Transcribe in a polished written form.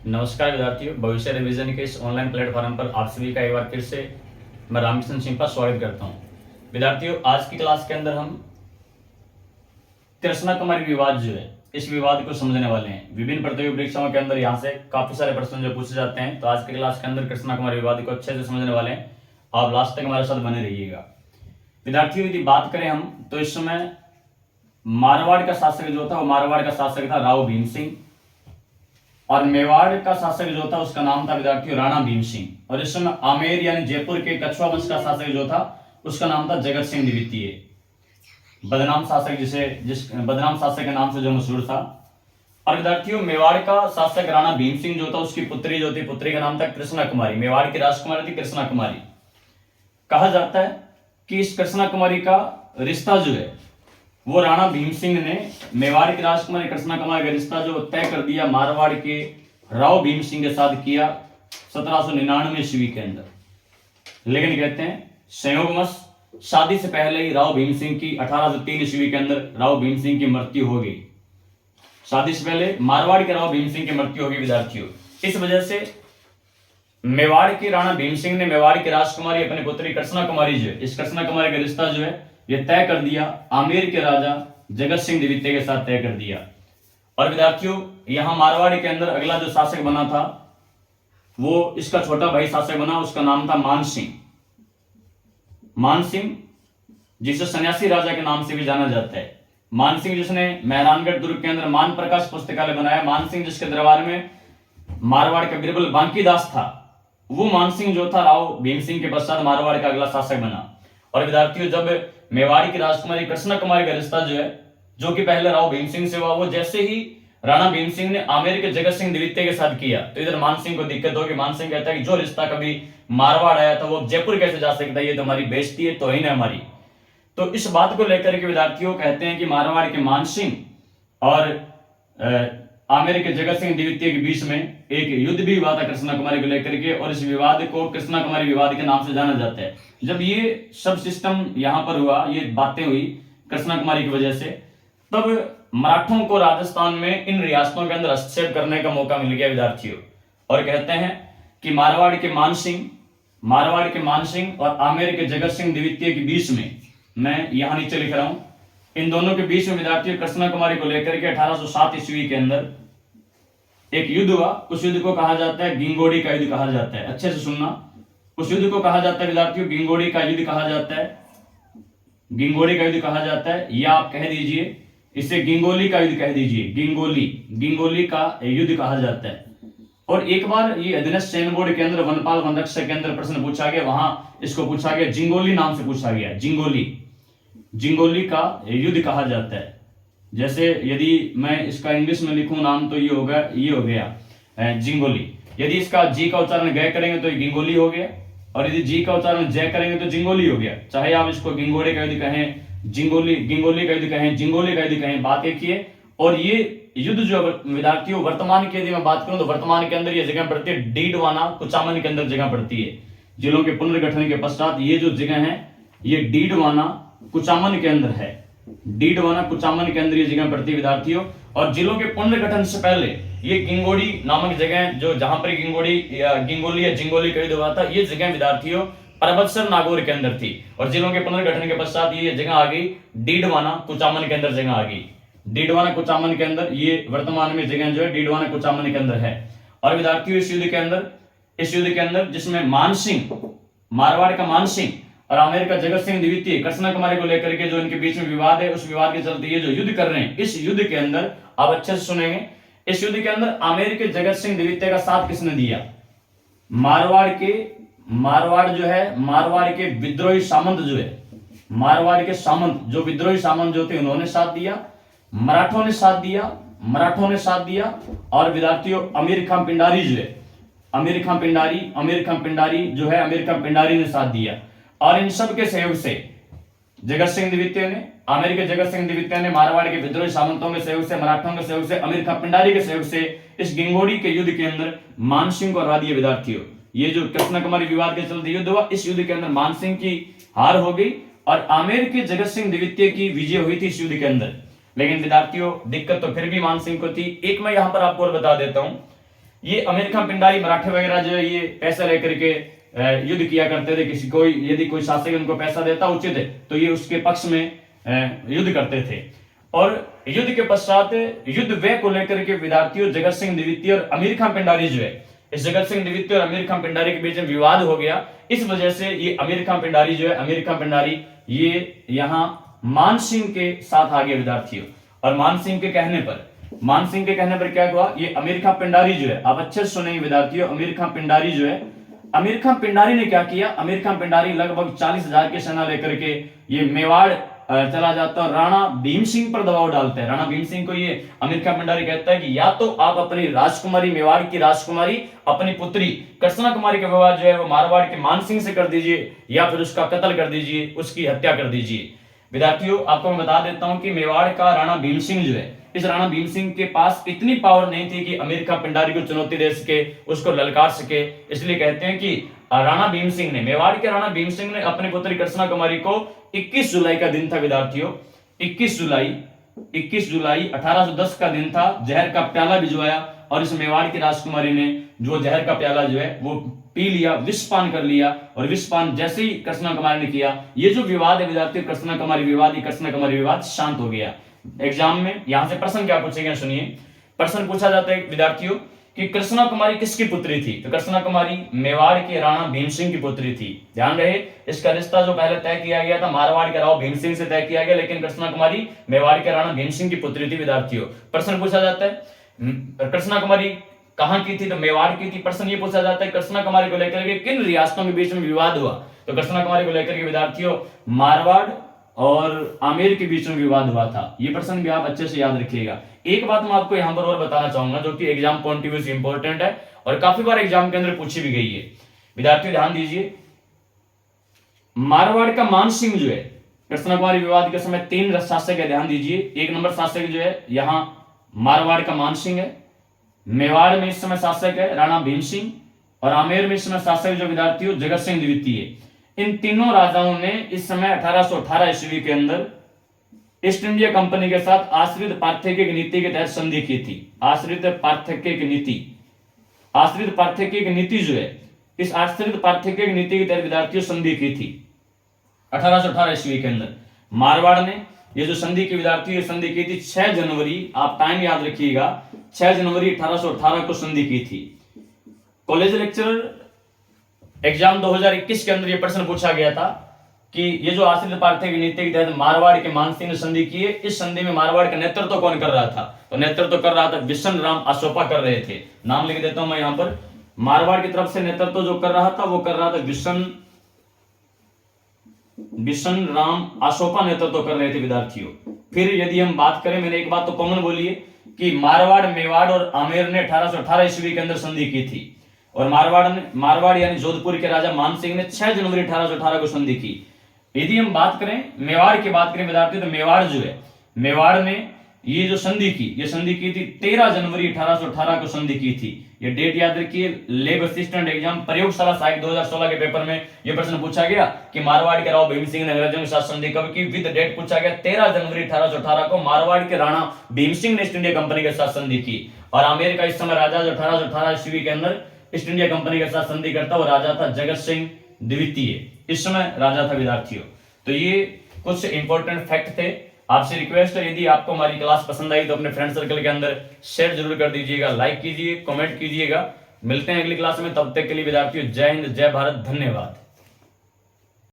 नमस्कार विद्यार्थियों, भविष्य रिवीजन के इस ऑनलाइन प्लेटफॉर्म पर आप सभी का एक बार फिर से मैं रामकिशन सिंह का स्वागत करता हूं। विद्यार्थियों, आज की क्लास के अंदर हम कृष्णा कुमारी विवाद जो है इस विवाद को समझने वाले हैं। विभिन्न प्रतियोगी परीक्षाओं के अंदर यहाँ से काफी सारे प्रश्न जो पूछे जाते हैं, तो आज की क्लास के अंदर कृष्णा कुमारी विवाद को अच्छे से समझने वाले हैं। आप लास्ट तक हमारे साथ बने रहिएगा। विद्यार्थियों, यदि बात करें हम तो इस समय मारवाड़ का शासक जो था वो मारवाड़ का शासक था राव भीम सिंह, और मेवाड़ का शासक जो था उसका नाम था विद्यार्थियों राणा भीम सिंह। और इस समय आमेर यानी जयपुर के कछुआ वंश का शासक जो था उसका नाम था जगत सिंह द्वितीय, बदनाम शासक जिस बदनाम शासक के नाम से जो मशहूर था। और विद्यार्थियों, मेवाड़ का शासक राणा भीम सिंह जो था उसकी पुत्री जो थी, पुत्री का नाम था कृष्णा कुमारी। मेवाड़ की राजकुमारी थी कृष्णा कुमारी। कहा जाता है कि इस कृष्णा कुमारी का रिश्ता जो है वो राणा भीम सिंह ने मेवाड़ की राजकुमारी कृष्णा कुमारी का रिश्ता जो तय कर दिया मारवाड़ के राव भीम सिंह के साथ किया 1799 ईस्वी के अंदर। लेकिन कहते हैं संयोगवश शादी से पहले ही राव भीम सिंह की 1803 ईस्वी के अंदर राव भीम सिंह की मृत्यु हो गई। शादी से पहले मारवाड़ के राव भीम सिंह की मृत्यु हो गई विद्यार्थियों। इस वजह से मेवाड़ के राणा भीम सिंह ने मेवाड़ की राजकुमारी अपनी पुत्री कृष्णा कुमारी जो है, इस कृष्णा कुमारी का रिश्ता जो है ये तय कर दिया आमेर के राजा जगत सिंह द्वितीय के साथ तय कर दिया। और विद्यार्थियों, यहां मारवाड़ के अंदर अगला जो शासक बना था वो इसका छोटा भाई शासक बना, उसका नाम था मान सिंह। मान सिंह जिसे सन्यासी राजा के नाम से भी जाना जाता है। मान सिंह जिसने मेहरानगढ़ दुर्ग के अंदर मान प्रकाश पुस्तकालय बनाया। मान सिंह जिसके दरबार में मारवाड़ का बिरबल बांकीदास था, वो मान सिंह जो था राव भीम सिंह के पश्चात मारवाड़ का अगला शासक बना। और विद्यार्थियों, जब मेवाड़ी की राजकुमारी कृष्णा कुमारी का रिश्ता जो है जो कि पहले राव भीम सिंह से हुआ, वो जैसे ही राणा भीम सिंह ने आमेर के जगत सिंह द्वितीय के साथ किया तो इधर मान सिंह को दिक्कत होगी। मान सिंह कहता है कि जो रिश्ता कभी मारवाड़ आया था वो जयपुर कैसे जा सकता है, ये तो हमारी बेइज्जती है, तौहीन है हमारी। तो इस बात को लेकर के विद्यार्थियों कहते हैं कि मारवाड़ के मान सिंह और आमेर के जगत सिंह द्वितीय के बीच में एक युद्ध भी हुआ था कृष्णा कुमारी को लेकर के, और इस विवाद को कृष्णा कुमारी विवाद के नाम से जाना जाता है। जब ये सब सिस्टम यहां पर हुआ, ये बातें हुई कृष्णा कुमारी की वजह से, तब मराठों को राजस्थान में इन रियासतों के अंदर हस्तक्षेप करने का मौका मिल गया विद्यार्थियों। और कहते हैं कि मारवाड़ के मान सिंह और आमेर के जगत सिंह द्वितीय के बीच में, मैं यहां नीचे लिख रहा हूं, इन दोनों के बीच में विद्यार्थियों कृष्णा कुमारी को लेकर के 1807 ईस्वी के अंदर एक युद्ध हुआ। उस युद्ध को कहा जाता है गिंगोड़ी का युद्ध कहा जाता है। अच्छे से सुनना, उस युद्ध को कहा जाता है विद्यार्थियों गिंगोड़ी का युद्ध कहा जाता है। गिंगोड़ी का युद्ध कहा जाता है, या आप कह दीजिए इसे गिंगोली का युद्ध कह दीजिए। गिंगोली का युद्ध कहा जाता है। और एक बार ये अधीनस्थ सैन्य बोर्ड के अंदर वनपाल वनरक्षक के अंदर प्रश्न पूछा गया, वहां इसको पूछा गया जिंगोली नाम से पूछा गया। जिंगोली का युद्ध कहा जाता है। जैसे यदि मैं इसका इंग्लिश में लिखूं नाम तो ये हो गया जिंगोली। यदि इसका जी का उच्चारण गय करेंगे तो गिंगोली हो गया, और यदि जी का उच्चारण जय करेंगे तो जिंगोली हो गया। चाहे आप इसको गिंगोड़े का युद्ध कहें, गिंगोली का युद्ध कहें, जिंगोली का युद्ध कहें, बात एक ही है। और ये युद्ध जो विद्यार्थियों वर्तमान की यदि मैं बात करूं तो वर्तमान के अंदर ये जगह पड़ती है डीडवाना कुचामन के अंदर जगह पड़ती है। जिलों के पुनर्गठन के पश्चात ये जो जगह है ये डीडवाना कुचामन के अंदर है। डीडवाना कुचामन के अंदर ये जगह पड़ती है विद्यार्थियों। और जिलों के पुनर्गठन से पहले ये गिंगोड़ी नामक जगह जो जहां पर गिंगोली या जिंगोली का युद्ध हुआ था, ये जगह विद्यार्थियों परबतसर नागौर के अंदर थी। और जिलों के पुनर्गठन के पश्चात ये जगह आ गई डीडवाना कुचामन के अंदर जगह आ गई। डीडवाना कुचामन के अंदर ये वर्तमान में जगह जो है डीडवाना कुचामन के अंदर है। और विद्यार्थियों इस युद्ध के अंदर जिसमें मान सिंह, मारवाड़ का मान सिंह और आमेर का जगत सिंह द्वितीय कृष्णा कुमारी को लेकर के जो इनके बीच में विवाद है, उस विवाद के चलते ये जो युद्ध कर रहे हैं, इस युद्ध के अंदर आप अच्छे से सुनेंगे, इस युद्ध के अंदर आमेर के जगत सिंह द्वितीय का साथ किसने दिया? मारवाड़ के विद्रोही सामंत जो है, मारवाड़ के सामंत जो विद्रोही सामंत जो थे उन्होंने साथ दिया, मराठों ने साथ दिया। और विद्यार्थियों अमीर खां पिंडारी जो है, अमीर खां पिंडारी ने साथ दिया। और इन सब के सहयोग से जगत सिंह द्वितीय ने, आमेर के जगत सिंह द्वितीय ने मारवाड़ के विद्रोही सामंतों के सहयोग से, मराठों के सहयोग से, अमीर खां पिंडारी के सहयोग से इस गिंगोड़ी के युद्ध के अंदर मान सिंह को हरा दिया विद्यार्थियों। ये जो कृष्णा कुमारी विवाद के चलते युद्ध हुआ, इस युद्ध के अंदर मान सिंह की हार हो गई और आमेर के जगत सिंह द्वितीय की विजय हुई थी इस युद्ध के अंदर। लेकिन विद्यार्थियों दिक्कत तो फिर भी मान सिंह को थी। एक मैं यहां पर आपको और बता देता हूं ये अमीर पिंडारी मराठे वगैरह जो है ये पैसे लेकर के युद्ध किया करते थे। किसी कोई यदि कोई शासक उनको पैसा देता उचित है तो ये उसके पक्ष में युद्ध करते थे। और युद्ध के पश्चात युद्ध व्यय को लेकर के विद्यार्थियों जगत सिंह द्वितीय और अमीर खां पिंडारी जो है, इस जगत सिंह द्वितीय और अमीर खां पिंडारी के बीच में विवाद हो गया। इस वजह से ये अमीर खां पिंडारी जो है, अमीर खां पिंडारी ये यहाँ मान सिंह के साथ आ गए विद्यार्थियों। और मान सिंह के कहने पर क्या हुआ, ये अमीर खां पिंडारी जो है, आप अच्छे से सुनेंगे विद्यार्थियों, अमीर खां पिंडारी जो है, अमीर खां पिंडारी ने क्या किया, अमीर खां पिंडारी लगभग 40,000 की सेना लेकर के ये मेवाड़ चला जाता है, राणा भीम सिंह पर दबाव डालते हैं। राणा भीम सिंह को ये अमीर खां पिंडारी कहता है कि या तो आप अपनी राजकुमारी, मेवाड़ की राजकुमारी, अपनी पुत्री कृष्णा कुमारी का विवाह जो है वो मारवाड़ के मान सिंह से कर दीजिए, या फिर उसका कत्ल कर दीजिए, उसकी हत्या कर दीजिए। विद्यार्थियों आपको मैं बता देता हूं कि मेवाड़ का राणा भीम सिंह जो है, इस राणा भीम सिंह के पास इतनी पावर नहीं थी कि अमीर खां पिंडारी को चुनौती दे सके, उसको ललकार सके। इसलिए कहते हैं कि राणा भीम सिंह ने, मेवाड़ के राणा भीम सिंह ने अपनी पुत्री कृष्णा कुमारी को 21 जुलाई का दिन था विद्यार्थियों, 21 जुलाई 1810 का दिन था, जहर का प्याला भिजवाया और इस मेवाड़ की राजकुमारी ने जो जहर का प्याला जो है वो पी लिया, विषपान कर लिया। और विषपान जैसे ही कृष्णा कुमारी ने किया, ये जो विवाद है विद्यार्थियों, कृष्णा कुमारी विवाद शांत हो गया। एग्जाम में यहां से प्रश्न क्या पूछेंगे सुनिए। प्रश्न पूछा जाता है विद्यार्थियों कि कृष्णा कुमारी किसकी पुत्री थी, तो कृष्णा कुमारी मेवाड़ के राणा भीम सिंह की पुत्री थी। ध्यान रहे, इसका रिश्ता जो पहले तय किया गया था मारवाड़ के राव भीम सिंह से तय किया गया, लेकिन कृष्णा कुमारी मेवाड़ के राणा भीम सिंह की पुत्री थी विद्यार्थियों। प्रश्न पूछा जाता है कृष्णा कुमारी कहां की थी, तो मेवाड़ की थी। प्रश्न ये पूछा जाता है कृष्णा कुमारी को लेकर के किन रियासतों के बीच में विवाद हुआ, तो कृष्णा कुमारी को लेकर के विद्यार्थियों मारवाड़ और आमेर के बीच में विवाद हुआ था। ये प्रश्न भी आप अच्छे से याद रखिएगा। एक बात मैं आपको यहां पर और बताना चाहूंगा जो कि एग्जाम पॉइंट ऑफ व्यू से इंपॉर्टेंट है और काफी बार एग्जाम के अंदर पूछी भी गई है। विद्यार्थियों ध्यान दीजिए, मारवाड़ का मान सिंह जो है, कृष्णा कुमारी विवाद के समय 3 शासक है, ध्यान दीजिए। 1 नंबर शासक जो है यहां मारवाड़ का मान सिंह है, मेवाड़ में इस समय शासक है राणा भीम सिंह, और आमेर में इस समय शासक जो विद्यार्थियों जगत सिंह द्वितीय। इन तीनों राजाओं ने इस समय 1818 ईस्वी के अंदर ईस्ट इंडिया कंपनी के साथ आश्रित पार्थक्य नीति के तहत संधि की थी। आश्रित पार्थक्य नीति जो है, इस आश्रित पार्थक्य नीति के तहत विद्यार्थियों संधि की थी 1818 ईस्वी के अंदर। मारवाड़ ने ये जो संधि की विद्यार्थी ये संधि की थी 6 जनवरी, आप टाइम याद रखिएगा, 6 जनवरी 1818 को संधि की थी। कॉलेज लेक्चरर एग्जाम 2021 के अंदर ये प्रश्न पूछा गया था कि ये जो आश्रित पार्थक्य नीति के तहत मारवाड़ के मान सिंह ने संधि की है, इस संधि में मारवाड़ का नेतृत्व कौन कर रहा था, तो नेतृत्व कर रहा था बिशन राम अशोका कर रहे थे। नाम लिख देता हूं मैं यहां पर, मारवाड़ की तरफ से नेतृत्व जो कर रहा था वो कर रहा था बिशन राम अशोका नेतृत्व कर रहे थे विद्यार्थियों। फिर यदि हम बात करें, मैंने एक बात तो कॉमन बोली है कि मारवाड़, मेवाड़ और आमेर ने 1818 ईस्वी के अंदर संधि की थी, और मारवाड़ यानी जोधपुर के राजा मान सिंह ने 6 जनवरी 1818 को संधि की। यदि हम बात करें मेवाड़ की बात करें विद्यार्थी, तो मेवाड़ जो है, मेवाड़ ने ये जो संधि की थी 13 जनवरी 1818 को संधि की थी। ये डेट याद रखिए, लेब असिस्टेंट एग्जाम प्रयोगशाला साहित्य 2016 के पेपर में ये प्रश्न पूछा गया कि मारवाड़ के राव भीम सिंह ने अंग्रेजों के साथ संधि कब की, विद डेट पूछा गया 13 जनवरी 1818 को मारवाड़ के राणा भीम सिंह ने ईस्ट इंडिया कंपनी के साथ संधि की। और आमेर का इस समय राजा जो 1818 ईस्वी के अंदर ईस्ट इंडिया कंपनी के साथ संधि करता वो राजा था जगत सिंह द्वितीय, इस समय राजा था विद्यार्थियों। तो ये कुछ इंपॉर्टेंट फैक्ट थे। आपसे रिक्वेस्ट है यदि आपको हमारी क्लास पसंद आई तो अपने फ्रेंड सर्कल के अंदर शेयर जरूर कर दीजिएगा, लाइक कीजिए, कमेंट कीजिएगा। मिलते हैं अगली क्लास में, तब तक के लिए विद्यार्थियों जय हिंद, जय भारत, धन्यवाद।